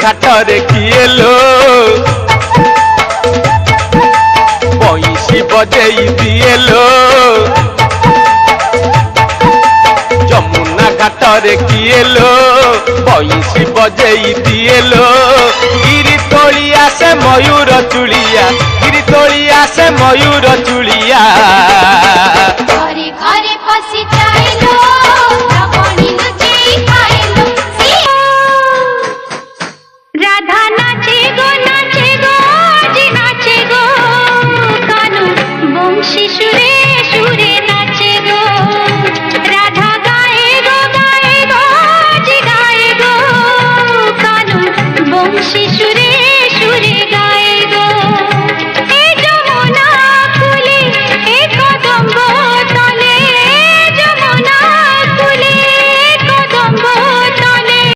घाटरे किए लो बंशी बजेई दिए लो जमुना घाटरे किए लो बंशी बजेई दिए लो गिरी तोलिया से मयूर चुड़िया गिरी तोलिया से मयूर चुड़िया